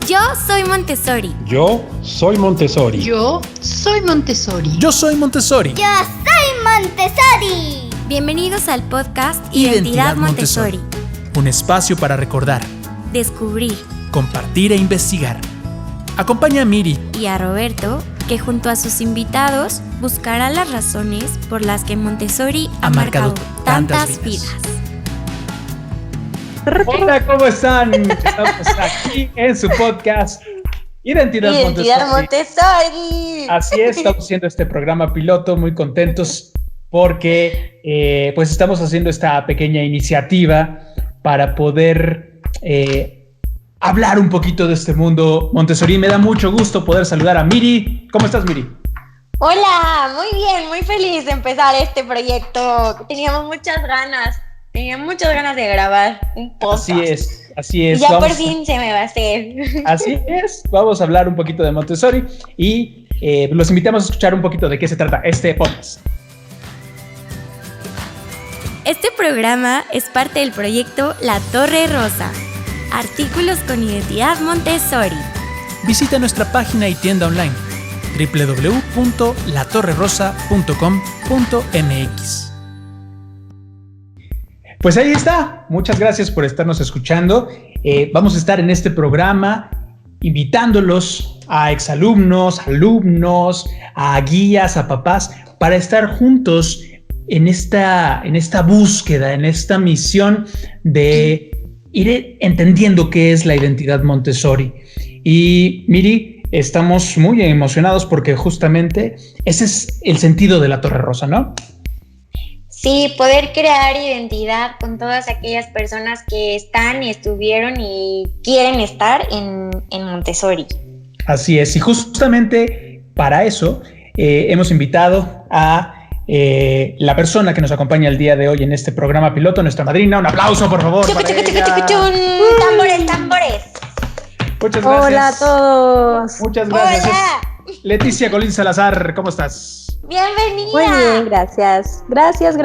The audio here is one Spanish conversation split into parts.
Yo soy Montessori. Yo soy Montessori. Yo soy Montessori. Yo soy Montessori. Yo soy Montessori. Bienvenidos al podcast Identidad Montessori. Un espacio para recordar, descubrir, compartir e investigar. Acompaña a Miri y a Roberto, que junto a sus invitados buscará las razones por las que Montessori ha marcado tantas vidas. Hola, ¿cómo están? Estamos aquí en su podcast Identidad Montessori. Así es, estamos haciendo este programa piloto, muy contentos porque pues estamos haciendo esta pequeña iniciativa para poder hablar un poquito de este mundo Montessori. Me da mucho gusto poder saludar a Miri. ¿Cómo estás, Miri? Hola, muy bien, muy feliz de empezar este proyecto. Tenía muchas ganas de grabar un podcast. Así es. Y ya por fin se me va a hacer. Así es, vamos a hablar un poquito de Montessori y los invitamos a escuchar un poquito de qué se trata este podcast. Este programa es parte del proyecto La Torre Rosa. Artículos con identidad Montessori. Visita nuestra página y tienda online www.latorrerosa.com.mx. Pues ahí está, muchas gracias por estarnos escuchando. Vamos a estar en este programa invitándolos a exalumnos, alumnos, a guías, a papás, para estar juntos en esta búsqueda, en esta misión de ir entendiendo qué es la identidad Montessori. Y Miri, estamos muy emocionados porque justamente ese es el sentido de la Torre Rosa, ¿no? Sí, poder crear identidad con todas aquellas personas que están, estuvieron y quieren estar en Montessori. Así es, y justamente para eso hemos invitado a la persona que nos acompaña el día de hoy en este programa piloto, nuestra madrina. Un aplauso, por favor. Tambores. Muchas gracias. Hola a todos. Muchas gracias. Hola. Leticia Colín Salazar, ¿cómo estás? Bienvenida. Muy bien, gracias. Gracias.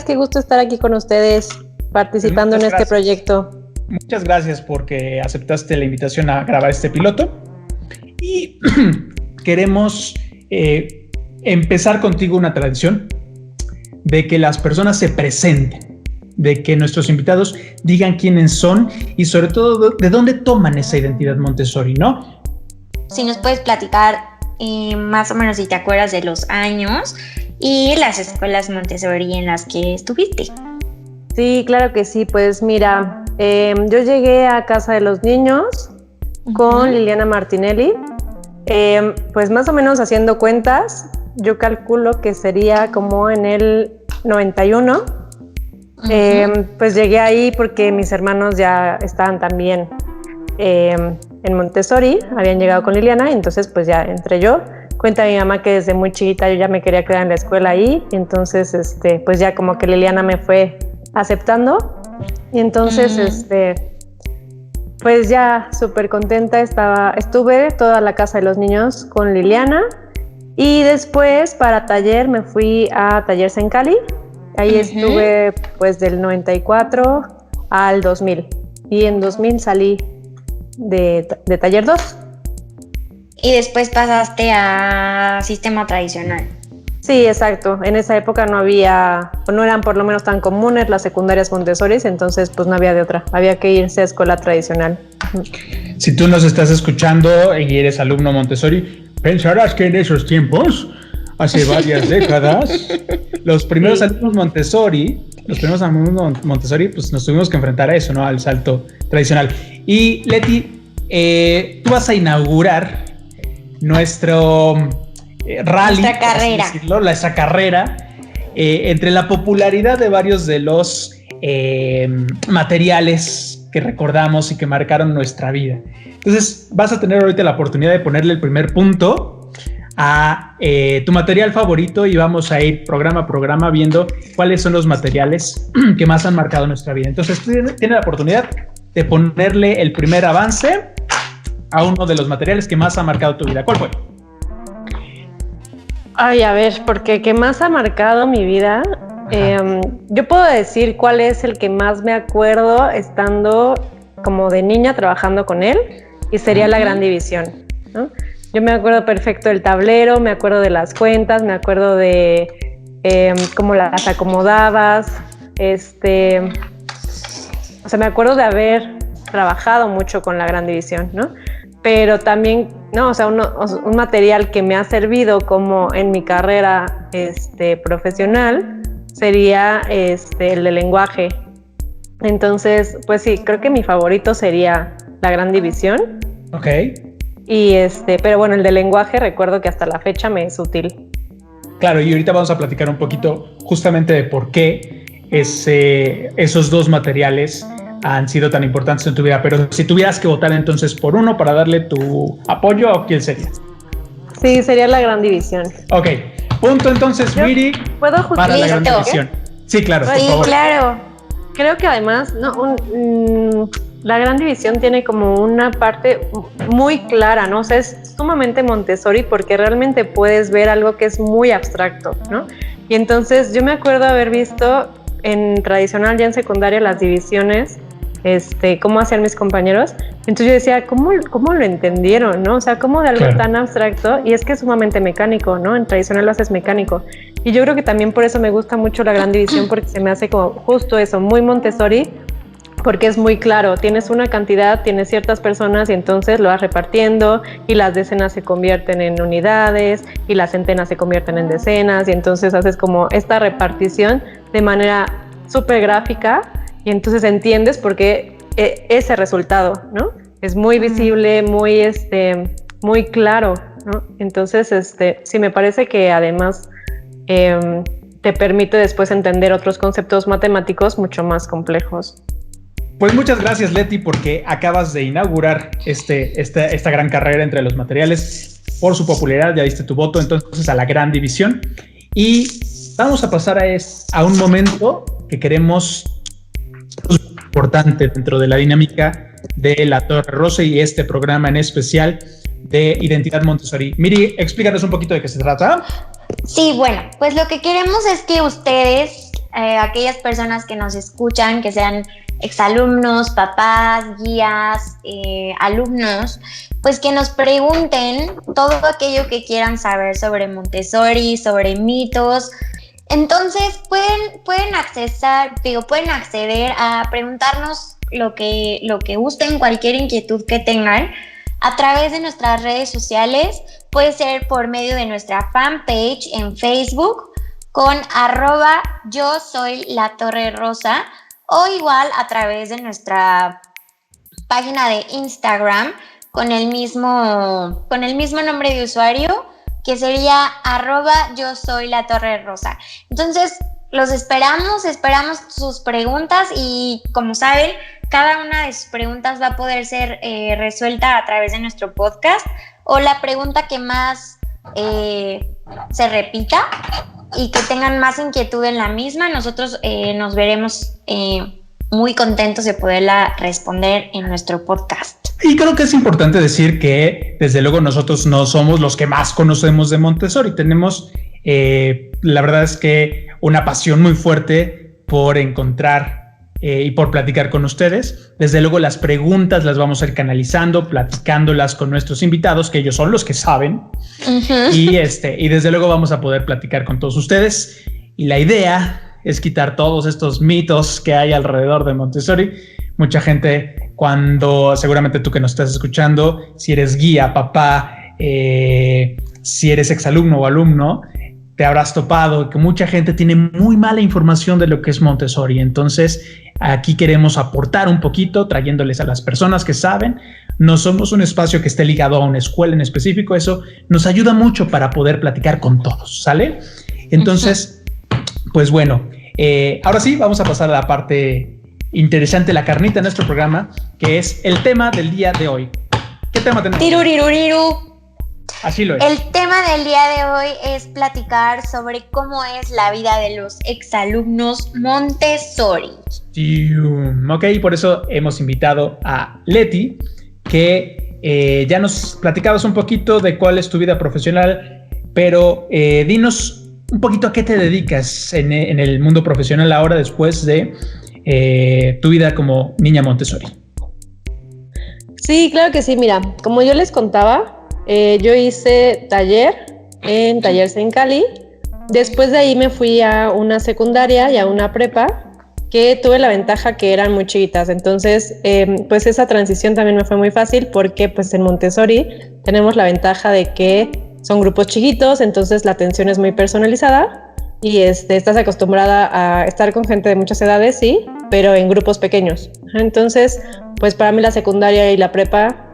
Qué gusto estar aquí con ustedes participando en este proyecto. Muchas gracias porque aceptaste la invitación a grabar este piloto. Y queremos empezar contigo una tradición de que las personas se presenten, de que nuestros invitados digan quiénes son y sobre todo de dónde toman esa identidad Montessori, ¿no? Si nos puedes platicar más o menos si te acuerdas de los años y las escuelas Montessori en las que estuviste. Sí, claro que sí. Pues mira, yo llegué a Casa de los Niños con Liliana Martinelli. Pues más o menos haciendo cuentas, yo calculo que sería como en el 91. Pues llegué ahí porque mis hermanos ya estaban también en Montessori, habían llegado con Liliana, entonces pues ya entré yo. Cuenta mi mamá que desde muy chiquita yo ya me quería quedar en la escuela ahí, y entonces pues ya como que Liliana me fue aceptando, y entonces pues ya súper contenta estuve toda la Casa de los Niños con Liliana, y después para taller me fui a Taller Sencali. Ahí estuve pues del 94 al 2000, y en 2000 salí de taller 2. Y después pasaste a sistema tradicional. Sí, exacto. En esa época no eran por lo menos tan comunes las secundarias Montessori, entonces pues no había de otra. Había que irse a escuela tradicional. Si tú nos estás escuchando y eres alumno Montessori, pensarás que en esos tiempos, hace varias décadas, los primeros alumnos Montessori, pues nos tuvimos que enfrentar a eso, ¿no? Al salto tradicional. Y Leti, tú vas a inaugurar nuestro rally, nuestra carrera, entre la popularidad de varios de los materiales que recordamos y que marcaron nuestra vida. Entonces vas a tener ahorita la oportunidad de ponerle el primer punto a tu material favorito, y vamos a ir programa a programa viendo cuáles son los materiales que más han marcado nuestra vida. Entonces tú tienes la oportunidad de ponerle el primer avance a uno de los materiales que más ha marcado tu vida. ¿Cuál fue? Ay, a ver, porque ¿qué más ha marcado mi vida? Yo puedo decir cuál es el que más me acuerdo estando como de niña trabajando con él y sería la gran división, ¿no? Yo me acuerdo perfecto del tablero, me acuerdo de las cuentas, me acuerdo de cómo las acomodabas, o sea, me acuerdo de haber trabajado mucho con la gran división, ¿no? Pero también, no, o sea, un material que me ha servido como en mi carrera profesional sería el de lenguaje. Entonces, pues sí, creo que mi favorito sería la gran división. Ok. Y pero bueno, el de lenguaje recuerdo que hasta la fecha me es útil. Claro, y ahorita vamos a platicar un poquito justamente de por qué esos dos materiales han sido tan importantes en tu vida. Pero si tuvieras que votar entonces por uno para darle tu apoyo, ¿a quién sería? Sí, sería la gran división. Ok, punto entonces, Miri, ¿Puedo para la gran división. Sí, claro, por Sí, favor. claro. Creo que además la gran división tiene como una parte muy clara, ¿no? O sea, es sumamente Montessori porque realmente puedes ver algo que es muy abstracto, ¿no? Y entonces yo me acuerdo haber visto en tradicional ya en secundaria las divisiones, cómo hacían mis compañeros. Entonces yo decía, ¿cómo lo entendieron, no? O sea, ¿cómo de algo Claro. tan abstracto? Y es que es sumamente mecánico, ¿no? En tradicional lo haces mecánico. Y yo creo que también por eso me gusta mucho la gran división, porque se me hace como justo eso, muy Montessori, porque es muy claro, tienes una cantidad, tienes ciertas personas y entonces lo vas repartiendo y las decenas se convierten en unidades y las centenas se convierten en decenas y entonces haces como esta repartición de manera súper gráfica y entonces entiendes por qué ese resultado, ¿no? Es muy visible, muy claro, ¿no? Entonces, sí me parece que además te permite después entender otros conceptos matemáticos mucho más complejos. Pues muchas gracias, Leti, porque acabas de inaugurar esta gran carrera entre los materiales por su popularidad. Ya diste tu voto entonces a la gran división. Y vamos a pasar a un momento que queremos importante dentro de la dinámica de La Torre Rosa y este programa en especial de Identidad Montessori. Miri, explícanos un poquito de qué se trata. Sí, bueno, pues lo que queremos es que ustedes, aquellas personas que nos escuchan, que sean exalumnos, papás, guías, alumnos, pues que nos pregunten todo aquello que quieran saber sobre Montessori, sobre mitos. Entonces pueden acceder a preguntarnos lo que gusten, cualquier inquietud que tengan a través de nuestras redes sociales. Puede ser por medio de nuestra fanpage en Facebook con @YoSoyLaTorreRosa o igual a través de nuestra página de Instagram con el mismo nombre de usuario, que sería @YoSoyLaTorreRosa. Entonces los esperamos sus preguntas y, como saben, cada una de sus preguntas va a poder ser resuelta a través de nuestro podcast, o la pregunta que más se repita y que tengan más inquietud en la misma. Nosotros nos veremos muy contentos de poderla responder en nuestro podcast. Y creo que es importante decir que, desde luego, nosotros no somos los que más conocemos de Montessori. Tenemos, la verdad es que, una pasión muy fuerte por encontrar y por platicar con ustedes. Desde luego, las preguntas las vamos a ir canalizando, platicándolas con nuestros invitados, que ellos son los que saben. Uh-huh. Y desde luego vamos a poder platicar con todos ustedes. Y la idea es quitar todos estos mitos que hay alrededor de Montessori. Mucha gente, seguramente tú que nos estás escuchando, si eres guía, papá, si eres exalumno o alumno, te habrás topado que mucha gente tiene muy mala información de lo que es Montessori. Entonces, aquí queremos aportar un poquito, trayéndoles a las personas que saben. No somos un espacio que esté ligado a una escuela en específico. Eso nos ayuda mucho para poder platicar con todos, ¿sale? Entonces, pues bueno, ahora sí, vamos a pasar a la parte interesante, la carnita de nuestro programa, que es el tema del día de hoy. ¿Qué tema tenemos? Tiruriruriru. Así lo es. El tema del día de hoy es platicar sobre cómo es la vida de los exalumnos Montessori. Ok, por eso hemos invitado a Leti, que ya nos platicabas un poquito de cuál es tu vida profesional, pero dinos un poquito a qué te dedicas en el mundo profesional ahora, después de tu vida como niña Montessori. Sí, claro que sí. Mira, como yo les contaba, yo hice taller en Talleres en Cali. Después de ahí me fui a una secundaria y a una prepa que tuve la ventaja que eran muy chiquitas. Entonces, pues esa transición también me fue muy fácil porque pues en Montessori tenemos la ventaja de que son grupos chiquitos, entonces la atención es muy personalizada y estás acostumbrada a estar con gente de muchas edades, sí, pero en grupos pequeños. Entonces, pues para mí la secundaria y la prepa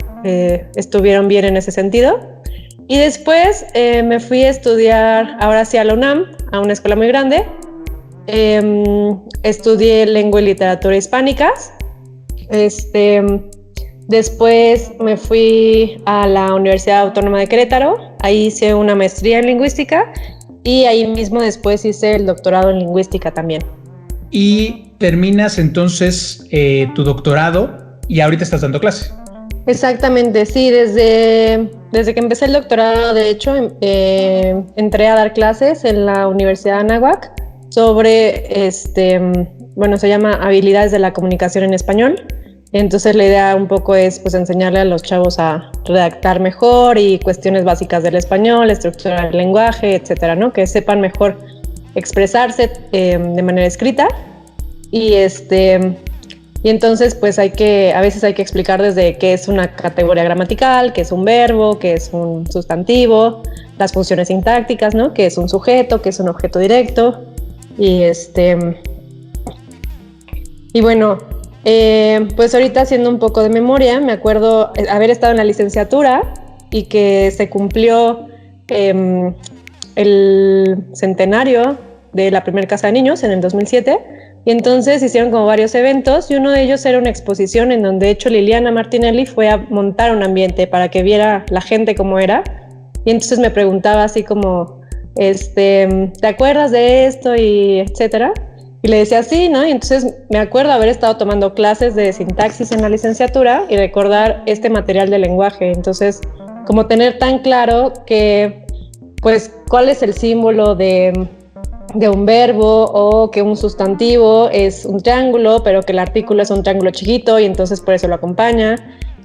estuvieron bien en ese sentido. Y después me fui a estudiar, ahora sí a la UNAM, a una escuela muy grande. Estudié lengua y literatura hispánicas. Después me fui a la Universidad Autónoma de Querétaro. Ahí hice una maestría en lingüística y ahí mismo después hice el doctorado en lingüística también. Y terminas entonces tu doctorado y ahorita estás dando clase. Exactamente, sí, desde que empecé el doctorado, de hecho, entré a dar clases en la Universidad de Anáhuac sobre, se llama Habilidades de la Comunicación en Español. Entonces la idea un poco es pues enseñarle a los chavos a redactar mejor y cuestiones básicas del español, estructurar el lenguaje, etcétera, ¿no? Que sepan mejor expresarse de manera escrita y entonces pues a veces hay que explicar desde qué es una categoría gramatical, qué es un verbo, qué es un sustantivo, las funciones sintácticas, ¿no? Qué es un sujeto, qué es un objeto directo y bueno, pues ahorita haciendo un poco de memoria, me acuerdo haber estado en la licenciatura y que se cumplió el centenario de la primera casa de niños en el 2007 y entonces hicieron como varios eventos y uno de ellos era una exposición en donde de hecho Liliana Martinelli fue a montar un ambiente para que viera la gente cómo era y entonces me preguntaba así como ¿te acuerdas de esto? Y etcétera. Y le decía sí, ¿no? Y entonces me acuerdo haber estado tomando clases de sintaxis en la licenciatura y recordar este material de lenguaje. Entonces, como tener tan claro que, pues, cuál es el símbolo de un verbo o que un sustantivo es un triángulo, pero que el artículo es un triángulo chiquito y entonces por eso lo acompaña,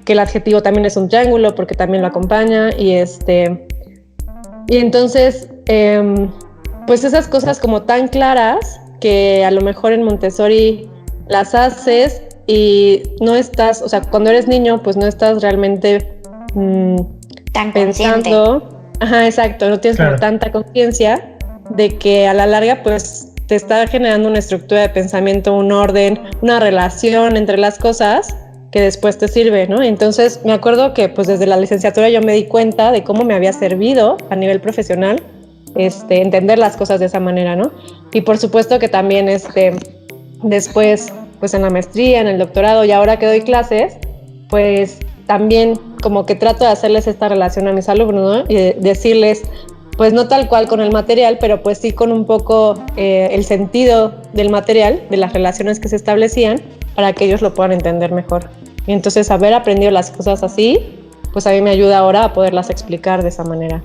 que el adjetivo también es un triángulo porque también lo acompaña y entonces, pues esas cosas como tan claras que a lo mejor en Montessori las haces y no estás, o sea, cuando eres niño, pues no estás realmente tan pensando. Consciente. Ajá, exacto, no tienes como tanta conciencia de que a la larga, pues te está generando una estructura de pensamiento, un orden, una relación entre las cosas que después te sirve, ¿no? Entonces me acuerdo que pues desde la licenciatura yo me di cuenta de cómo me había servido a nivel profesional entender las cosas de esa manera, ¿no? Y por supuesto que también después, pues en la maestría, en el doctorado y ahora que doy clases, pues también como que trato de hacerles esta relación a mis alumnos, ¿no? Y decirles, pues no tal cual con el material, pero pues sí con un poco el sentido del material, de las relaciones que se establecían, para que ellos lo puedan entender mejor. Y entonces haber aprendido las cosas así, pues a mí me ayuda ahora a poderlas explicar de esa manera.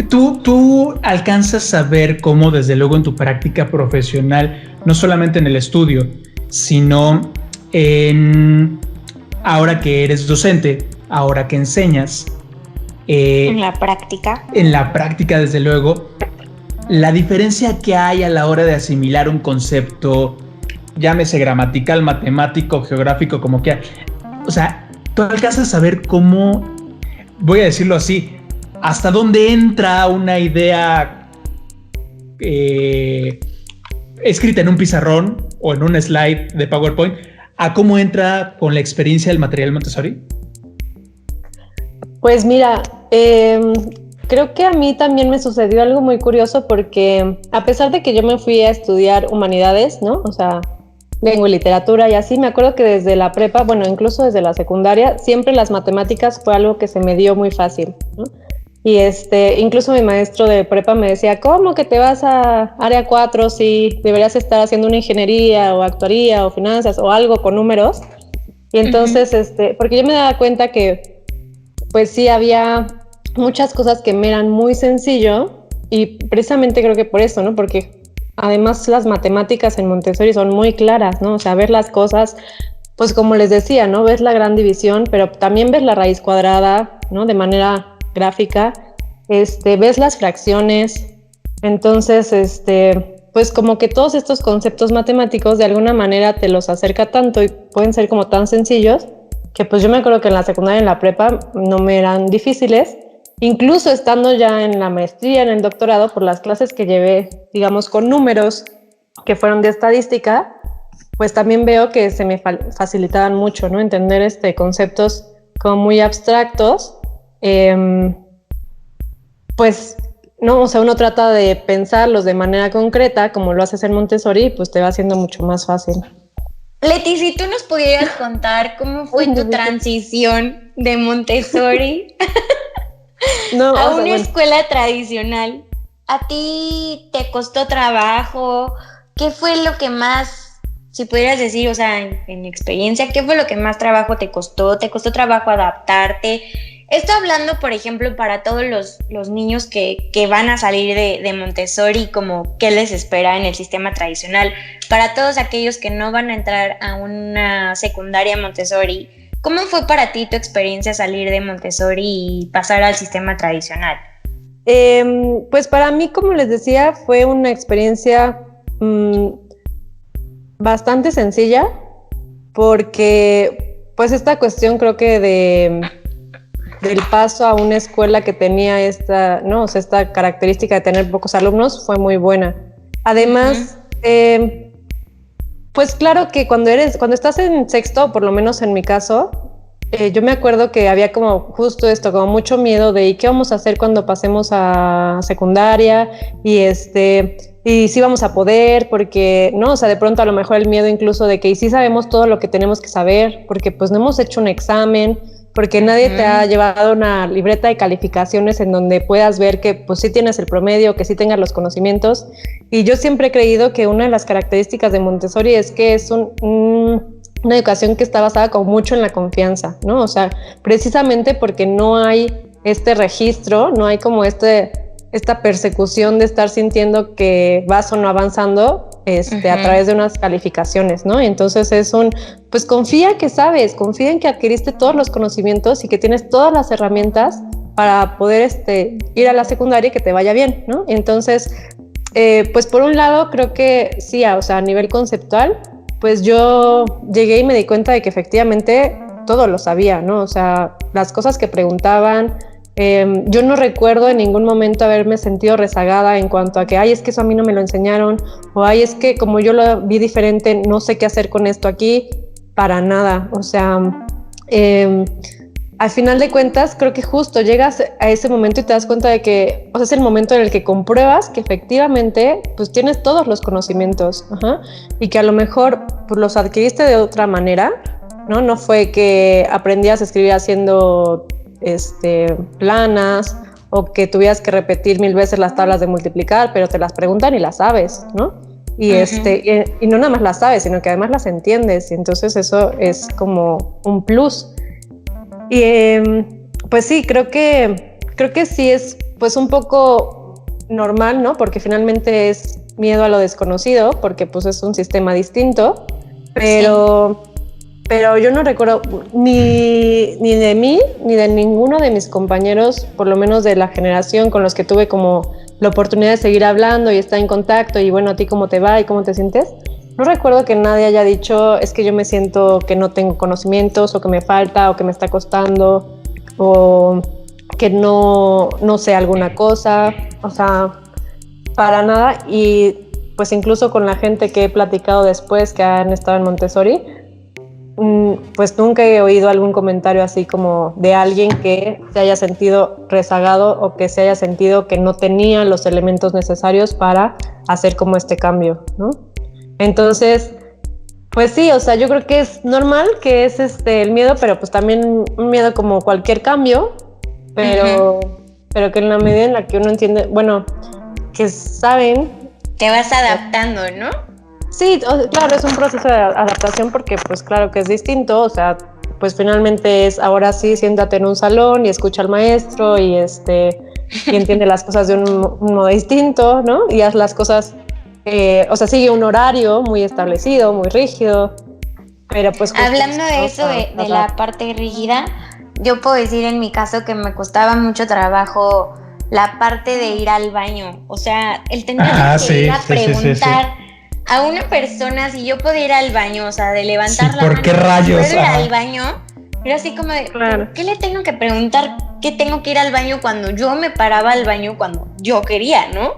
¿Tú alcanzas a ver cómo desde luego en tu práctica profesional, no solamente en el estudio, sino ahora que eres docente, ahora que enseñas? En la práctica. En la práctica, desde luego, la diferencia que hay a la hora de asimilar un concepto, llámese gramatical, matemático, geográfico, como quiera. O sea, ¿tú alcanzas a ver cómo, voy a decirlo así, hasta dónde entra una idea escrita en un pizarrón o en un slide de PowerPoint a cómo entra con la experiencia del material Montessori? Pues mira, creo que a mí también me sucedió algo muy curioso porque a pesar de que yo me fui a estudiar humanidades, ¿no? O sea, lengua y literatura y así, me acuerdo que desde la prepa, bueno, incluso desde la secundaria, siempre las matemáticas fue algo que se me dio muy fácil, ¿no? Y incluso mi maestro de prepa me decía, ¿cómo que te vas a área 4 si deberías estar haciendo una ingeniería o actuaría o finanzas o algo con números? Y entonces, porque yo me daba cuenta que pues sí había muchas cosas que me eran muy sencillo y precisamente creo que por eso, ¿no? Porque además las matemáticas en Montessori son muy claras, ¿no? O sea, ver las cosas pues como les decía, ¿no? Ves la gran división, pero también ves la raíz cuadrada, ¿no? De manera gráfica, ves las fracciones, entonces, pues como que todos estos conceptos matemáticos de alguna manera te los acerca tanto y pueden ser como tan sencillos que pues yo me acuerdo que en la secundaria y en la prepa no me eran difíciles, incluso estando ya en la maestría, en el doctorado, por las clases que llevé, digamos, con números que fueron de estadística, pues también veo que se me facilitaban mucho, ¿no? Entender conceptos como muy abstractos, pues, no, o sea, uno trata de pensarlos de manera concreta, como lo haces en Montessori, pues te va haciendo mucho más fácil. Leti, si tú nos pudieras contar cómo fue tu transición de Montessori a una escuela tradicional. ¿A ti te costó trabajo? ¿Qué fue lo que más, si pudieras decir, o sea, en experiencia, qué fue lo que más trabajo te costó? ¿Te costó trabajo adaptarte? Esto hablando, por ejemplo, para todos los niños que van a salir de Montessori, como qué les espera en el sistema tradicional. Para todos aquellos que no van a entrar a una secundaria Montessori, ¿cómo fue para ti tu experiencia salir de Montessori y pasar al sistema tradicional? Pues para mí, como les decía, fue una experiencia bastante sencilla, porque pues esta cuestión creo que del paso a una escuela que tenía esta característica de tener pocos alumnos fue muy buena. Además, pues claro que cuando estás en sexto, por lo menos en mi caso, yo me acuerdo que había como justo esto, como mucho miedo de ¿y qué vamos a hacer cuando pasemos a secundaria? Y si vamos a poder, porque, ¿no? O sea, de pronto a lo mejor el miedo incluso de que ¿y si sabemos todo lo que tenemos que saber? Porque pues no hemos hecho un examen, porque nadie te ha llevado una libreta de calificaciones en donde puedas ver que pues sí tienes el promedio, que sí tengas los conocimientos. Y yo siempre he creído que una de las características de Montessori es que es una educación que está basada como mucho en la confianza, ¿no? O sea, precisamente porque no hay este registro, no hay como esta persecución de estar sintiendo que vas o no avanzando a través de unas calificaciones, ¿no? Y entonces pues confía que sabes, confía en que adquiriste todos los conocimientos y que tienes todas las herramientas para poder ir a la secundaria y que te vaya bien, ¿no? Entonces, pues por un lado creo que sí, o sea, a nivel conceptual, pues yo llegué y me di cuenta de que efectivamente todo lo sabía, ¿no? O sea, las cosas que preguntaban, yo no recuerdo en ningún momento haberme sentido rezagada en cuanto a que, ay, es que eso a mí no me lo enseñaron, o ay, es que como yo lo vi diferente, no sé qué hacer con esto aquí, para nada. O sea, al final de cuentas, creo que justo llegas a ese momento y te das cuenta de que, o sea, es el momento en el que compruebas que efectivamente, pues tienes todos los conocimientos, y que a lo mejor pues, los adquiriste de otra manera, ¿no? No fue que aprendías a escribir haciendo planas o que tuvieras que repetir 1000 veces las tablas de multiplicar, pero te las preguntan y las sabes, ¿no? Y, y no nada más las sabes, sino que además las entiendes, y entonces eso es como un plus. Y pues sí, creo que sí es pues un poco normal, ¿no? Porque finalmente es miedo a lo desconocido, porque pues es un sistema distinto, pero... Sí. Pero yo no recuerdo ni de mí, ni de ninguno de mis compañeros, por lo menos de la generación con los que tuve como la oportunidad de seguir hablando y estar en contacto y bueno, ¿a ti cómo te va y cómo te sientes? No recuerdo que nadie haya dicho, es que yo me siento que no tengo conocimientos o que me falta o que me está costando o que no sé alguna cosa, o sea, para nada. Y pues incluso con la gente que he platicado después que han estado en Montessori, pues nunca he oído algún comentario así como de alguien que se haya sentido rezagado o que se haya sentido que no tenía los elementos necesarios para hacer como este cambio, ¿no? Entonces, pues sí, o sea, yo creo que es normal que es el miedo, pero pues también un miedo como cualquier cambio, pero que en la medida en la que uno entiende, bueno, que saben... Te vas adaptando, ¿no? Sí, claro, es un proceso de adaptación porque pues claro que es distinto, o sea, pues finalmente es ahora sí, siéntate en un salón y escucha al maestro y y entiende las cosas de un modo distinto, ¿no? Y haz las cosas, o sea, sigue un horario muy establecido, muy rígido, Pero pues hablando de eso, de la parte rígida, yo puedo decir en mi caso que me costaba mucho trabajo la parte de ir al baño. O sea, el tener que ir a preguntar a una persona si yo podía ir al baño, o sea, de levantar la mano. ¿Por qué rayos? ¿Puedo ir al baño? Era así como de, ¿por qué le tengo que preguntar que tengo que ir al baño cuando yo me paraba al baño cuando yo quería, ¿no?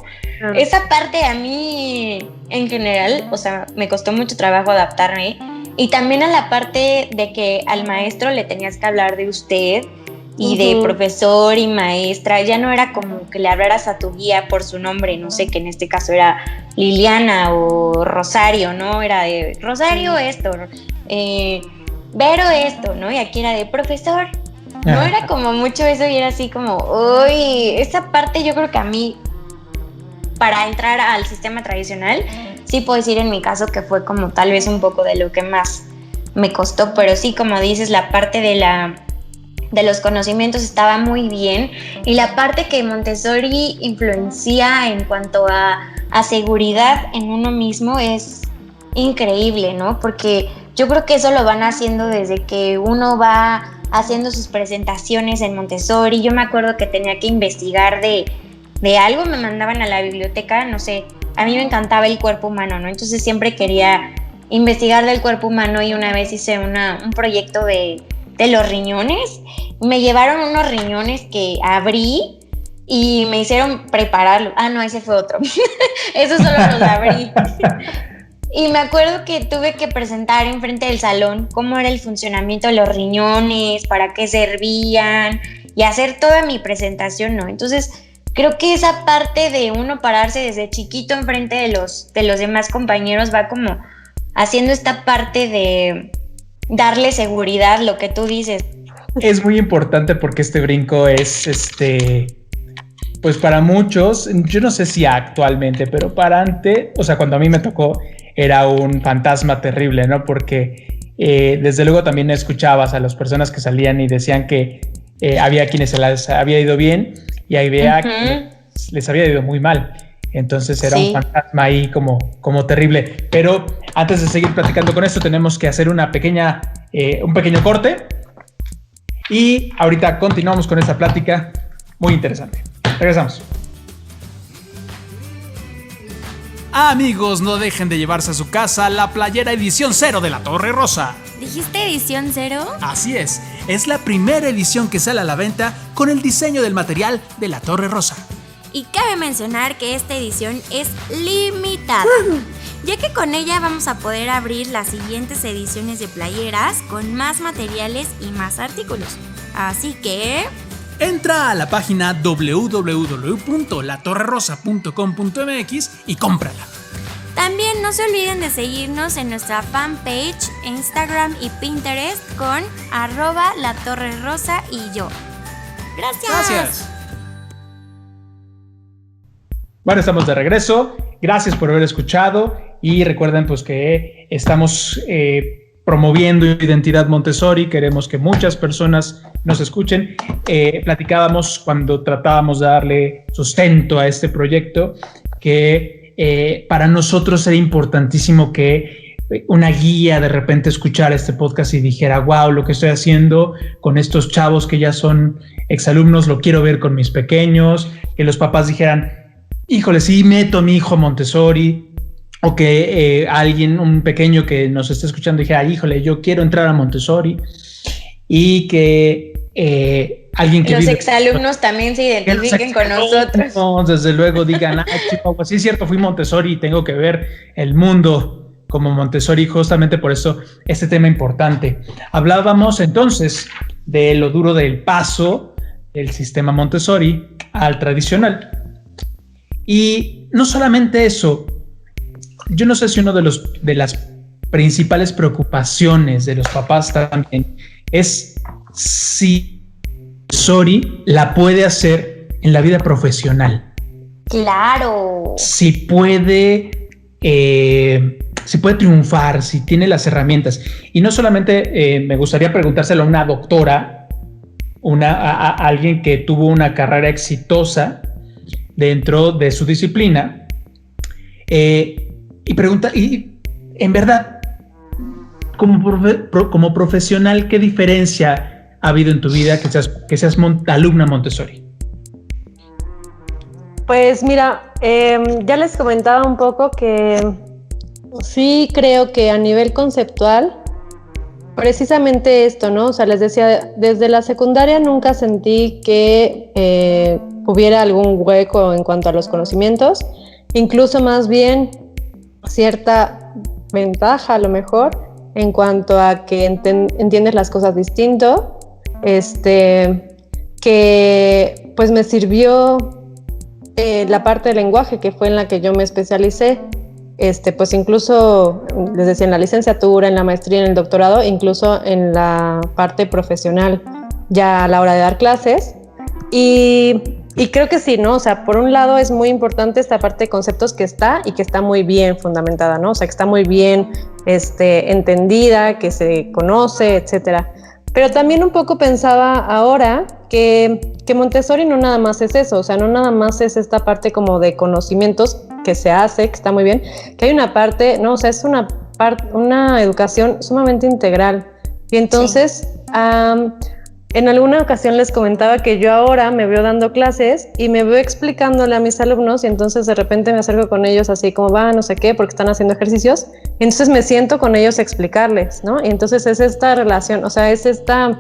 Esa parte a mí, en general, o sea, me costó mucho trabajo adaptarme. Y también a la parte de que al maestro le tenías que hablar de usted y de profesor y maestra. Ya no era como que le hablaras a tu guía por su nombre, no sé, que en este caso era Liliana o Rosario, ¿no? Era de Rosario esto, Vero esto, ¿no? Y aquí era de profesor. No era como mucho eso y era así como, uy, esa parte yo creo que a mí, para entrar al sistema tradicional, sí puedo decir en mi caso que fue como tal vez un poco de lo que más me costó, pero sí, como dices, la parte de los conocimientos estaba muy bien, y la parte que Montessori influencia en cuanto a seguridad en uno mismo es increíble, ¿no? Porque yo creo que eso lo van haciendo desde que uno va haciendo sus presentaciones en Montessori. Yo me acuerdo que tenía que investigar de algo, me mandaban a la biblioteca, no sé, a mí me encantaba el cuerpo humano, ¿no? Entonces siempre quería investigar del cuerpo humano, y una vez hice un proyecto de los riñones. Me llevaron unos riñones que abrí y me hicieron prepararlo. Ah, no, ese fue otro. Eso solo los abrí. Y me acuerdo que tuve que presentar enfrente del salón cómo era el funcionamiento de los riñones, para qué servían, y hacer toda mi presentación, ¿no? Entonces, creo que esa parte de uno pararse desde chiquito enfrente de los demás compañeros va como haciendo esta parte de darle seguridad, lo que tú dices. Es muy importante porque este brinco es, pues para muchos, yo no sé si actualmente, pero para antes, o sea, cuando a mí me tocó, era un fantasma terrible, ¿no? Porque desde luego también escuchabas a las personas que salían y decían que había quienes se les había ido bien y había quienes les había ido muy mal. Entonces era un fantasma ahí como terrible. Pero antes de seguir platicando con esto, tenemos que hacer un pequeño corte. Y ahorita continuamos con esta plática muy interesante. Regresamos. Amigos, no dejen de llevarse a su casa la playera edición 0 de La Torre Rosa. ¿Dijiste edición 0? Así es la primera edición que sale a la venta con el diseño del material de La Torre Rosa. Y cabe mencionar que esta edición es limitada, ya que con ella vamos a poder abrir las siguientes ediciones de playeras con más materiales y más artículos. Así que entra a la página www.latorrerosa.com.mx y cómprala. También no se olviden de seguirnos en nuestra fanpage, Instagram y Pinterest con @latorrerosa y yo. Gracias. Bueno, estamos de regreso. Gracias por haber escuchado y recuerden pues que estamos promoviendo identidad Montessori. Queremos que muchas personas nos escuchen. Platicábamos cuando tratábamos de darle sustento a este proyecto que para nosotros era importantísimo que una guía de repente escuchara este podcast y dijera, wow, lo que estoy haciendo con estos chavos que ya son exalumnos, lo quiero ver con mis pequeños, que los papás dijeran, híjole, sí, meto a mi hijo a Montessori, o que alguien, un pequeño que nos esté escuchando dijera, híjole, yo quiero entrar a Montessori, y que alguien que los exalumnos también se identifiquen con nosotros. Desde luego digan, Chihuahua, sí es cierto, fui Montessori y tengo que ver el mundo como Montessori, justamente por eso este tema importante. Hablábamos entonces de lo duro del paso del sistema Montessori al tradicional. Y no solamente eso, yo no sé si uno de las principales preocupaciones de los papás también es si Montessori la puede hacer en la vida profesional. Claro. Si puede triunfar, si tiene las herramientas. Y no solamente me gustaría preguntárselo a una doctora, a alguien que tuvo una carrera exitosa dentro de su disciplina, y pregunta, y en verdad, como profesional, ¿qué diferencia ha habido en tu vida que seas alumna Montessori? Pues mira, ya les comentaba un poco que sí creo que a nivel conceptual, precisamente esto, ¿no? O sea, les decía, desde la secundaria nunca sentí que hubiera algún hueco en cuanto a los conocimientos, incluso más bien cierta ventaja a lo mejor en cuanto a que entiendes las cosas distinto, que pues me sirvió la parte del lenguaje, que fue en la que yo me especialicé, pues incluso les decía, en la licenciatura, en la maestría, en el doctorado, incluso en la parte profesional, ya a la hora de dar clases. Y creo que sí, ¿no? O sea, por un lado es muy importante esta parte de conceptos que está y que está muy bien fundamentada, ¿no? O sea, que está muy bien entendida, que se conoce, etcétera. Pero también un poco pensaba ahora que Montessori no nada más es eso, o sea, no nada más es esta parte como de conocimientos que se hace, que está muy bien, que hay una parte, ¿no? O sea, es una educación sumamente integral. Y entonces, en alguna ocasión les comentaba que yo ahora me veo dando clases y me veo explicándole a mis alumnos y entonces de repente me acerco con ellos así como va, no sé qué, porque están haciendo ejercicios y entonces me siento con ellos a explicarles, ¿no? Y entonces es esta relación, o sea, es esta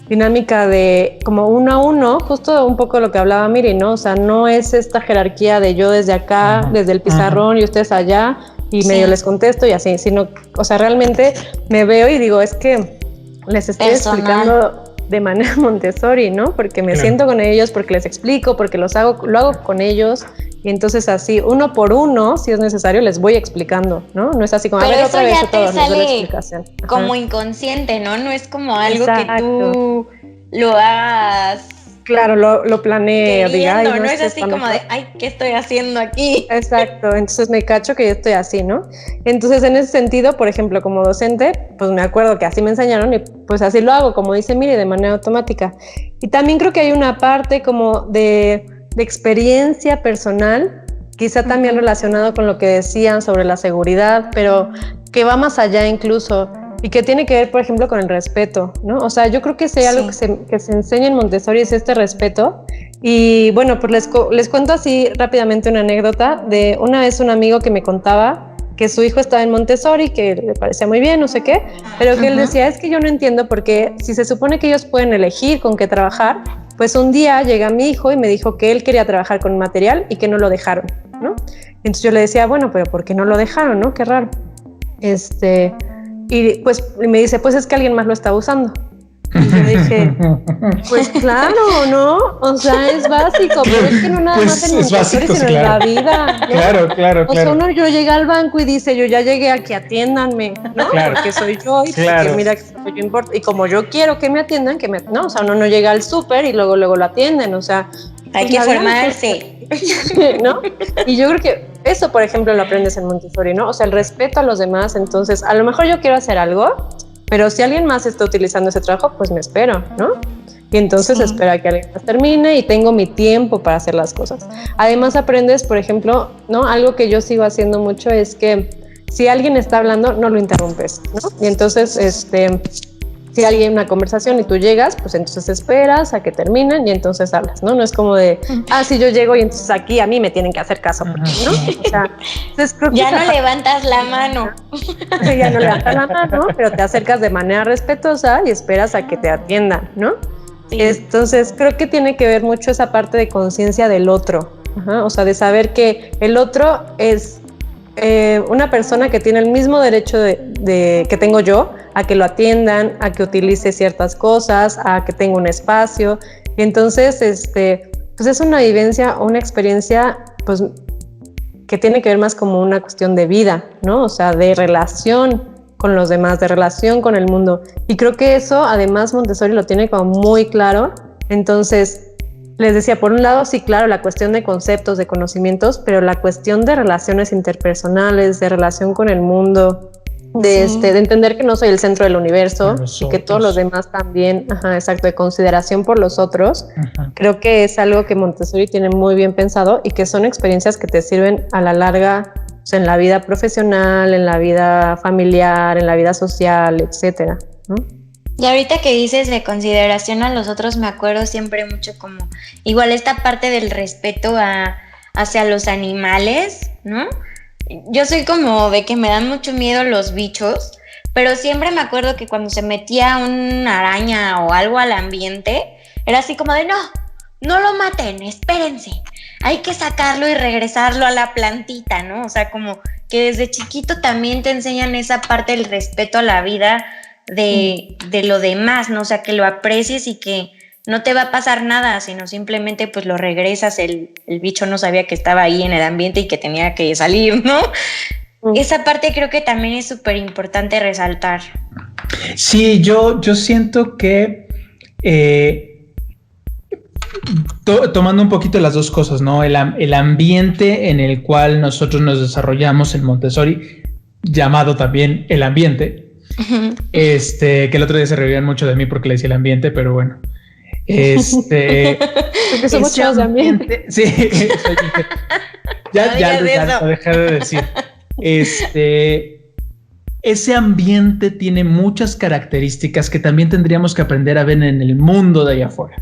dinámica de como uno a uno, justo un poco lo que hablaba Miri, ¿no? O sea, no es esta jerarquía de yo desde acá, desde el pizarrón y ustedes allá y medio les contesto y así, sino, o sea, realmente me veo y digo, es que les estoy explicando de manera Montessori, ¿no? Porque me siento con ellos, porque les explico, porque lo hago con ellos y entonces así, uno por uno, si es necesario, les voy explicando, ¿no? No es así como, pero a ver, eso otra vez ya a todos, te les doy la sale explicación. como inconsciente, ¿no? No es como algo Exacto. que tú lo hagas. Claro, lo planeo, diga, no es así como de, ay, ¿qué estoy haciendo aquí? Exacto, entonces me cacho que yo estoy así, ¿no? Entonces, en ese sentido, por ejemplo, como docente, pues me acuerdo que así me enseñaron y pues así lo hago, como dice Miri, de manera automática. Y también creo que hay una parte como de experiencia personal, quizá también relacionado con lo que decían sobre la seguridad, pero que va más allá incluso, y que tiene que ver, por ejemplo, con el respeto, ¿no? O sea, yo creo que si hay algo que se enseña en Montessori es este respeto. Y bueno, pues les cuento así rápidamente una anécdota de una vez un amigo que me contaba que su hijo estaba en Montessori, que le parecía muy bien, no sé qué, pero que él decía, es que yo no entiendo por qué, si se supone que ellos pueden elegir con qué trabajar, pues un día llega mi hijo y me dijo que él quería trabajar con material y que no lo dejaron, ¿no? Entonces yo le decía, bueno, pero ¿por qué no lo dejaron, no? Qué raro. Y pues me dice, pues es que alguien más lo está usando. Y yo dije, pues claro, ¿no? O sea, es básico, pero es que no nada más en Montessori, sino en la vida, ¿no? Claro. O sea, uno yo llega al banco y dice, yo ya llegué aquí, atiéndanme, ¿no? Claro. Porque soy yo y porque mira que yo importa. Y como yo quiero que me atiendan, no, o sea, uno no llega al súper y luego lo atienden, o sea. Hay que formarse. ¿No? Y yo creo que eso, por ejemplo, lo aprendes en Montessori, ¿no? O sea, el respeto a los demás. Entonces, a lo mejor yo quiero hacer algo, pero si alguien más está utilizando ese trabajo, pues me espero, ¿no? Y entonces espero a que alguien más termine y tengo mi tiempo para hacer las cosas. Además, aprendes, por ejemplo, ¿no? Algo que yo sigo haciendo mucho es que si alguien está hablando, no lo interrumpes, ¿no? Y entonces, si hay una conversación y tú llegas, pues entonces esperas a que terminen y entonces hablas, ¿no? No es como de, si yo llego y entonces aquí a mí me tienen que hacer caso, ¿no? O sea, entonces creo que ya no levantas la mano. Ya no levantas la mano, pero te acercas de manera respetuosa y esperas a que te atiendan, ¿no? Sí. Entonces creo que tiene que ver mucho esa parte de conciencia del otro, o sea, de saber que el otro es una persona que tiene el mismo derecho que tengo yo a que lo atiendan, a que utilice ciertas cosas, a que tenga un espacio. Y entonces, pues es una vivencia o una experiencia, pues, que tiene que ver más como una cuestión de vida, ¿no? O sea, de relación con los demás, de relación con el mundo. Y creo que eso, además, Montessori lo tiene como muy claro. Entonces, les decía, por un lado, sí, claro, la cuestión de conceptos, de conocimientos, pero la cuestión de relaciones interpersonales, de relación con el mundo, de entender que no soy el centro del universo y que todos los demás también, exacto, de consideración por los otros. Creo que es algo que Montessori tiene muy bien pensado y que son experiencias que te sirven a la larga pues, en la vida profesional, en la vida familiar, en la vida social, etcétera, ¿no? Y ahorita que dices de consideración a los otros, me acuerdo siempre mucho como igual esta parte del respeto hacia los animales, ¿no? Yo soy como de que me dan mucho miedo los bichos, pero siempre me acuerdo que cuando se metía una araña o algo al ambiente, era así como de no lo maten, espérense, hay que sacarlo y regresarlo a la plantita, ¿no? O sea, como que desde chiquito también te enseñan esa parte del respeto a la vida de lo demás, ¿no? O sea, que lo aprecies y que no te va a pasar nada, sino simplemente pues lo regresas, el bicho no sabía que estaba ahí en el ambiente y que tenía que salir, ¿no? Esa parte creo que también es súper importante resaltar. Sí, yo siento que tomando un poquito las dos cosas, ¿no? El ambiente en el cual nosotros nos desarrollamos en Montessori, llamado también el ambiente, que el otro día se reían mucho de mí porque le decía el ambiente, pero bueno. Porque somos chavos de ambiente. Sí, ya lo dejé de decir. Ese ambiente tiene muchas características que también tendríamos que aprender a ver en el mundo de allá afuera,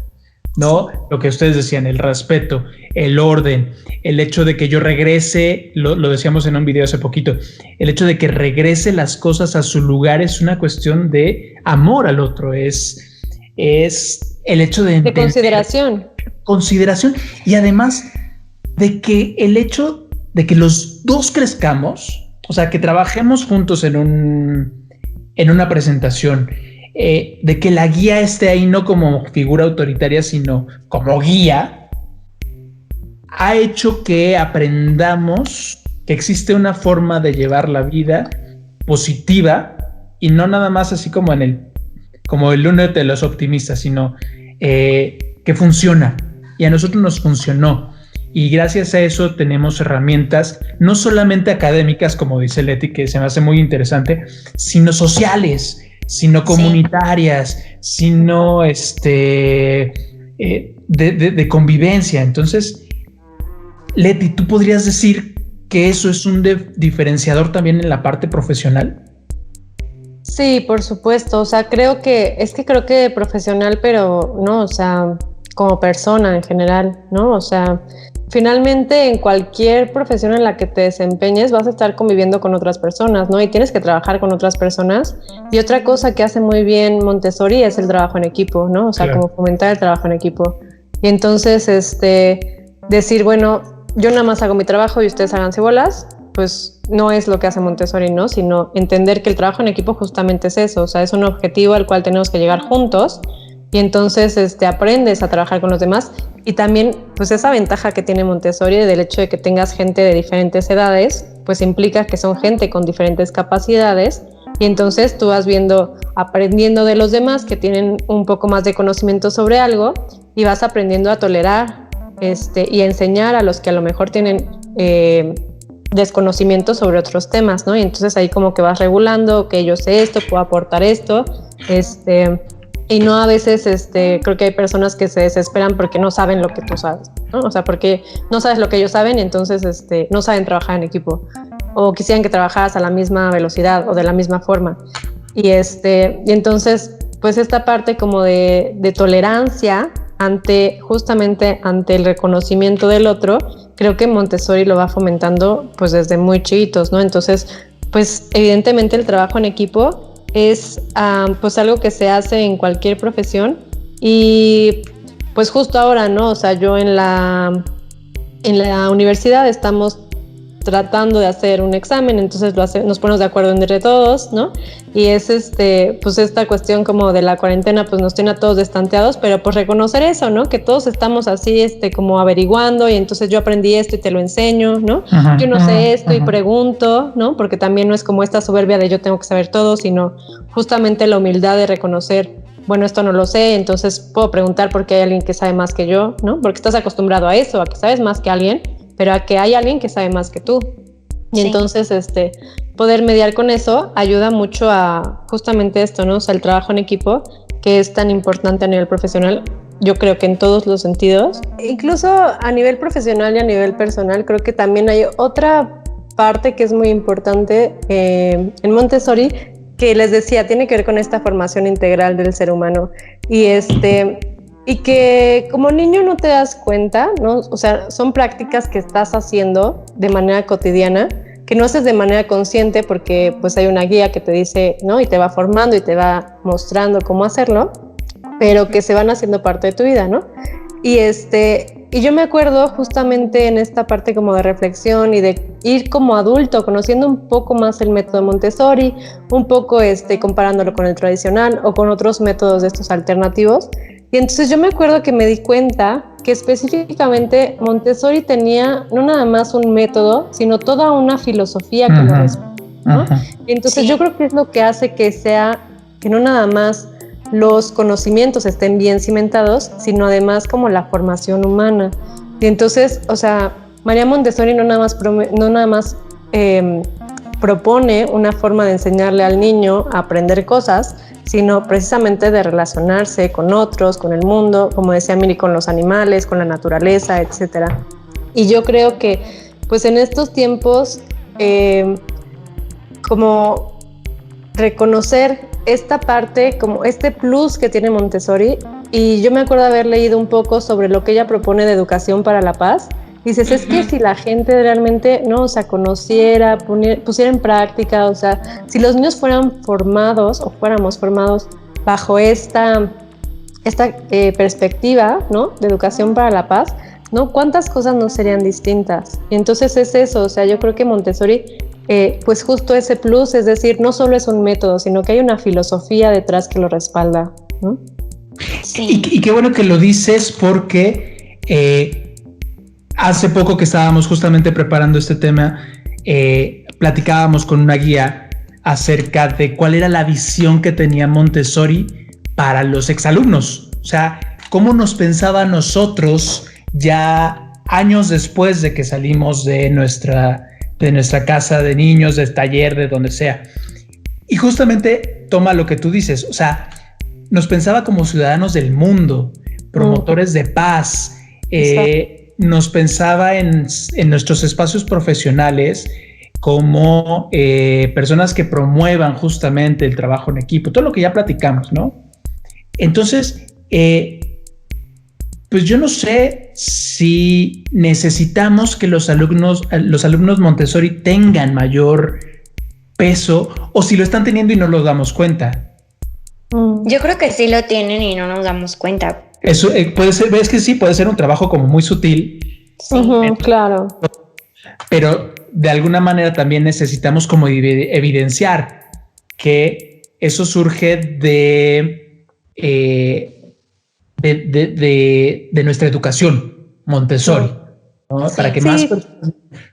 ¿no? Lo que ustedes decían, el respeto, el orden, el hecho de que yo regrese, lo decíamos en un video hace poquito, el hecho de que regrese las cosas a su lugar es una cuestión de amor al otro, es el hecho de consideración y además de que el hecho de que los dos crezcamos, o sea, que trabajemos juntos en una presentación, de que la guía esté ahí no como figura autoritaria, sino como guía, ha hecho que aprendamos que existe una forma de llevar la vida positiva y no nada más así como como el uno de los optimistas, sino que funciona. Y a nosotros nos funcionó. Y gracias a eso tenemos herramientas no solamente académicas, como dice Leti, que se me hace muy interesante, sino sociales, sino comunitarias, sino de convivencia. Entonces, Leti, ¿tú podrías decir que eso es un diferenciador también en la parte profesional? Sí, por supuesto. O sea, creo que profesional, pero no, o sea, como persona en general, ¿no? O sea, finalmente en cualquier profesión en la que te desempeñes vas a estar conviviendo con otras personas, ¿no? Y tienes que trabajar con otras personas. Y otra cosa que hace muy bien Montessori es el trabajo en equipo, ¿no? O sea, claro, como fomentar el trabajo en equipo. Y entonces, decir, bueno, yo nada más hago mi trabajo y ustedes háganse bolas, pues no es lo que hace Montessori, ¿no? Sino entender que el trabajo en equipo justamente es eso, o sea, es un objetivo al cual tenemos que llegar juntos. Y entonces aprendes a trabajar con los demás y también pues esa ventaja que tiene Montessori del hecho de que tengas gente de diferentes edades, pues implica que son gente con diferentes capacidades y entonces tú vas aprendiendo de los demás que tienen un poco más de conocimiento sobre algo y vas aprendiendo a tolerar y a enseñar a los que a lo mejor tienen desconocimiento sobre otros temas, ¿no? Y entonces ahí como que vas regulando, que yo sé esto, puedo aportar esto, y no a veces creo que hay personas que se desesperan porque no saben lo que tú sabes, ¿no? O sea, porque no sabes lo que ellos saben y entonces no saben trabajar en equipo o quisieran que trabajaras a la misma velocidad o de la misma forma y entonces pues esta parte como de tolerancia justamente ante el reconocimiento del otro, creo que Montessori lo va fomentando pues desde muy chiquitos, ¿no? Entonces pues evidentemente el trabajo en equipo es pues algo que se hace en cualquier profesión y pues justo ahora, ¿no? O sea, yo en la universidad estamos tratando de hacer un examen, entonces nos ponemos de acuerdo entre todos, ¿no? Y es pues esta cuestión como de la cuarentena pues nos tiene a todos destanteados, pero pues reconocer eso, ¿no? Que todos estamos así como averiguando y entonces yo aprendí esto y te lo enseño, ¿no? Ajá, yo no sé esto y pregunto, ¿no? Porque también no es como esta soberbia de yo tengo que saber todo, sino justamente la humildad de reconocer, bueno, esto no lo sé, entonces puedo preguntar porque hay alguien que sabe más que yo, ¿no? Porque estás acostumbrado a eso, a que sabes más que alguien, pero a que hay alguien que sabe más que tú. Y sí, entonces poder mediar con eso ayuda mucho a justamente esto, ¿no? O sea, el trabajo en equipo, que es tan importante a nivel profesional, yo creo que en todos los sentidos. Incluso a nivel profesional y a nivel personal, creo que también hay otra parte que es muy importante en Montessori, que les decía, tiene que ver con esta formación integral del ser humano. Y que como niño no te das cuenta, ¿no? O sea, son prácticas que estás haciendo de manera cotidiana, que no haces de manera consciente porque pues hay una guía que te dice, ¿no? Y te va formando y te va mostrando cómo hacerlo, pero que se van haciendo parte de tu vida, ¿no? Y yo me acuerdo justamente en esta parte como de reflexión y de ir como adulto, conociendo un poco más el método Montessori, un poco comparándolo con el tradicional o con otros métodos de estos alternativos. Y entonces yo me acuerdo que me di cuenta que específicamente Montessori tenía no nada más un método, sino toda una filosofía que lo respalda, ¿no? Y entonces yo creo que es lo que hace que no nada más los conocimientos estén bien cimentados, sino además como la formación humana. Y entonces, o sea, María Montessori no nada más propone una forma de enseñarle al niño a aprender cosas, sino precisamente de relacionarse con otros, con el mundo, como decía Miri, con los animales, con la naturaleza, etc. Y yo creo que, pues en estos tiempos, como reconocer esta parte, como este plus que tiene Montessori, y yo me acuerdo haber leído un poco sobre lo que ella propone de educación para la paz. Dices, es que si la gente realmente, ¿no? O sea, conociera, pusiera en práctica, o sea, si los niños fueran formados o fuéramos formados bajo esta perspectiva, ¿no? De educación para la paz, ¿no? ¿Cuántas cosas no serían distintas? Y entonces es eso, o sea, yo creo que Montessori, pues justo ese plus, es decir, no solo es un método, sino que hay una filosofía detrás que lo respalda, ¿no? Sí. Y qué bueno que lo dices porque hace poco que estábamos justamente preparando este tema, platicábamos con una guía acerca de cuál era la visión que tenía Montessori para los exalumnos. O sea, cómo nos pensaba a nosotros ya años después de que salimos de nuestra casa de niños, del taller, de donde sea. Y justamente toma lo que tú dices, o sea, nos pensaba como ciudadanos del mundo, promotores de paz, nos pensaba en nuestros espacios profesionales como personas que promuevan justamente el trabajo en equipo, todo lo que ya platicamos, ¿no? Entonces, pues yo no sé si necesitamos que los alumnos Montessori tengan mayor peso o si lo están teniendo y no nos damos cuenta. Yo creo que sí lo tienen y no nos damos cuenta. Eso puede ser, ves que sí, puede ser un trabajo como muy sutil. Sí, claro. Pero de alguna manera también necesitamos como evidenciar que eso surge de nuestra educación Montessori, ¿no? Sí, para que más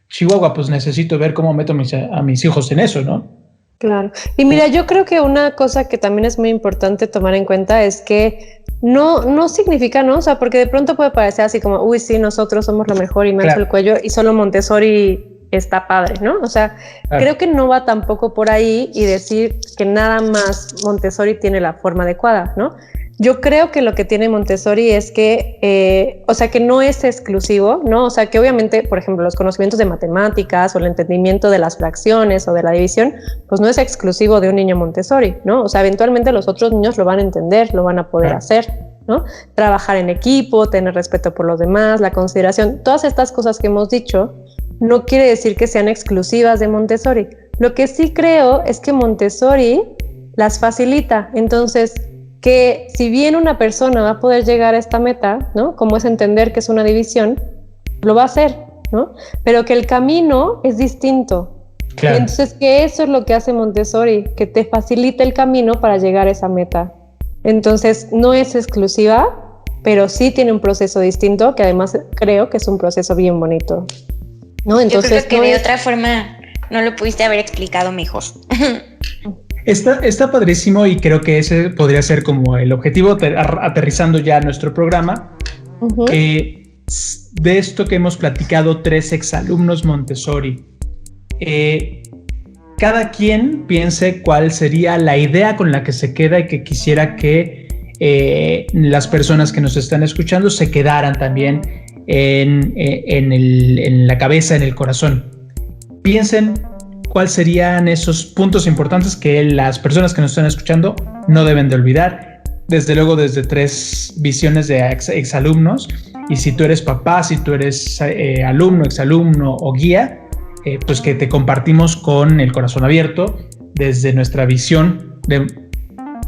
Chihuahua, pues necesito ver cómo meto a mis hijos en eso, ¿no? Claro. Y mira, yo creo que una cosa que también es muy importante tomar en cuenta es que no significa, ¿no? O sea, porque de pronto puede parecer así como, uy, sí, nosotros somos lo mejor y me alzo el cuello y solo Montessori está padre, ¿no? O sea, creo que no va tampoco por ahí y decir que nada más Montessori tiene la forma adecuada, ¿no? Yo creo que lo que tiene Montessori es que, o sea, que no es exclusivo, ¿no? O sea, que obviamente, por ejemplo, los conocimientos de matemáticas o el entendimiento de las fracciones o de la división, pues no es exclusivo de un niño Montessori, ¿no? O sea, eventualmente los otros niños lo van a entender, lo van a poder hacer, ¿no? Trabajar en equipo, tener respeto por los demás, la consideración, todas estas cosas que hemos dicho, no quiere decir que sean exclusivas de Montessori. Lo que sí creo es que Montessori las facilita, entonces que si bien una persona va a poder llegar a esta meta, ¿no? Como es entender que es una división, lo va a hacer, ¿no? Pero que el camino es distinto. Claro. Entonces, que eso es lo que hace Montessori, que te facilita el camino para llegar a esa meta. Entonces, no es exclusiva, pero sí tiene un proceso distinto, que además creo que es un proceso bien bonito, ¿no? Entonces, yo creo que de otra forma no lo pudiste haber explicado mejor. Está padrísimo y creo que ese podría ser como el objetivo, aterrizando ya nuestro programa. De esto que hemos platicado 3 exalumnos Montessori, cada quien piense cuál sería la idea con la que se queda y que quisiera que las personas que nos están escuchando se quedaran también en la cabeza, en el corazón. piensen cuáles serían esos puntos importantes que las personas que nos están escuchando no deben de olvidar. Desde luego, desde 3 visiones de exalumnos. Y si tú eres papá, si tú eres alumno, exalumno o guía, pues que te compartimos con el corazón abierto desde nuestra visión de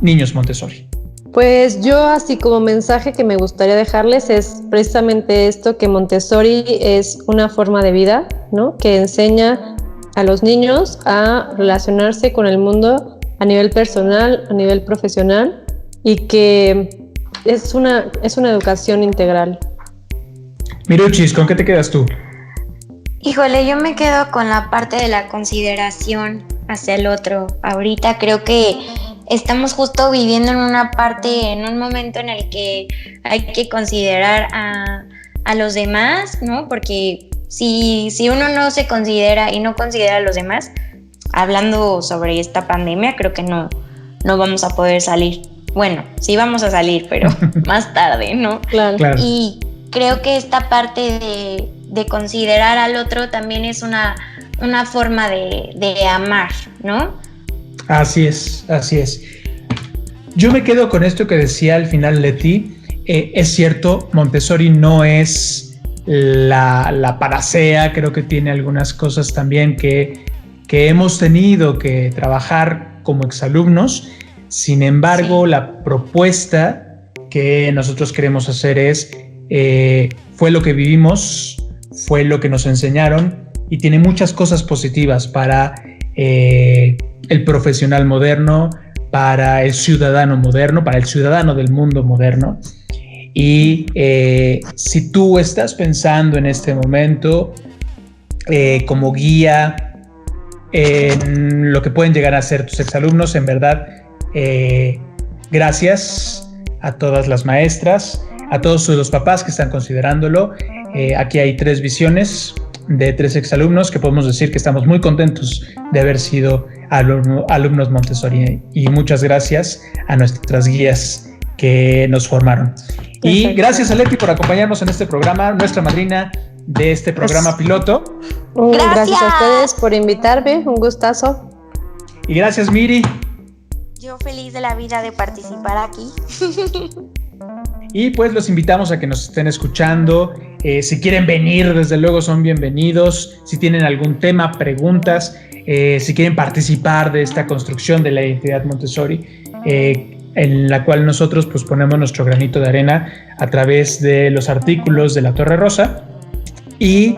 niños Montessori. Pues yo, así como mensaje que me gustaría dejarles, es precisamente esto, que Montessori es una forma de vida, ¿no? Que enseña a los niños a relacionarse con el mundo a nivel personal, a nivel profesional, y que es una educación integral. Miruchis, ¿con qué te quedas tú? Híjole, yo me quedo con la parte de la consideración hacia el otro. Ahorita creo que estamos justo viviendo en un momento en el que hay que considerar a los demás, ¿no? Porque si uno no se considera y no considera a los demás, hablando sobre esta pandemia, creo que no vamos a poder salir. Bueno, sí vamos a salir, pero más tarde, ¿no? Claro. Y creo que esta parte de considerar al otro también es una forma de amar, ¿no? Así es. Yo me quedo con esto que decía al final Leti. Es cierto, Montessori no es la panacea. Creo que tiene algunas cosas también que hemos tenido que trabajar como exalumnos. Sin embargo, la propuesta que nosotros queremos hacer es, fue lo que vivimos, fue lo que nos enseñaron y tiene muchas cosas positivas para el profesional moderno, para el ciudadano moderno, para el ciudadano del mundo moderno. Y si tú estás pensando en este momento como guía en lo que pueden llegar a ser tus exalumnos, en verdad, gracias a todas las maestras, a todos los papás que están considerándolo. Aquí hay 3 visiones de 3 exalumnos que podemos decir que estamos muy contentos de haber sido alumnos Montessori, y muchas gracias a nuestras guías que nos formaron. Y gracias a Leti por acompañarnos en este programa, nuestra madrina de este programa piloto. Gracias a ustedes por invitarme, un gustazo. Y gracias, Miri. Yo feliz de la vida de participar aquí. Y pues los invitamos a que nos estén escuchando. Si quieren venir, desde luego son bienvenidos. Si tienen algún tema, preguntas, si quieren participar de esta construcción de la identidad Montessori, en la cual nosotros pues ponemos nuestro granito de arena a través de los artículos de La Torre Rosa, y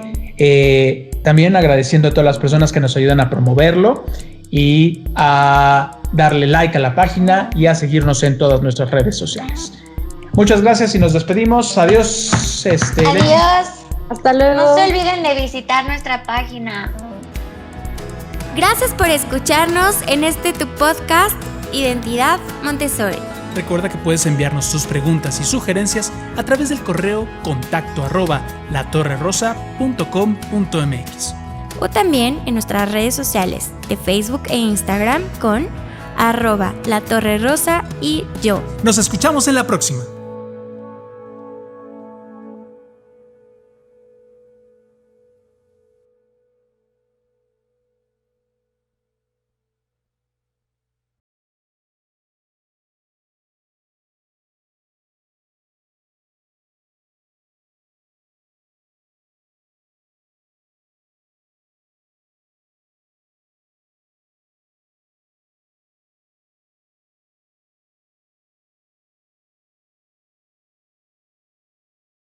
también agradeciendo a todas las personas que nos ayudan a promoverlo y a darle like a la página y a seguirnos en todas nuestras redes sociales. Muchas gracias y nos despedimos. Adiós. Adiós. Hasta luego. No se olviden de visitar nuestra página. Gracias por escucharnos en tu podcast Identidad Montessori. Recuerda que puedes enviarnos tus preguntas y sugerencias a través del correo contacto@latorrerosa.com.mx o también en nuestras redes sociales de Facebook e Instagram con @latorrerosa y yo. Nos escuchamos en la próxima.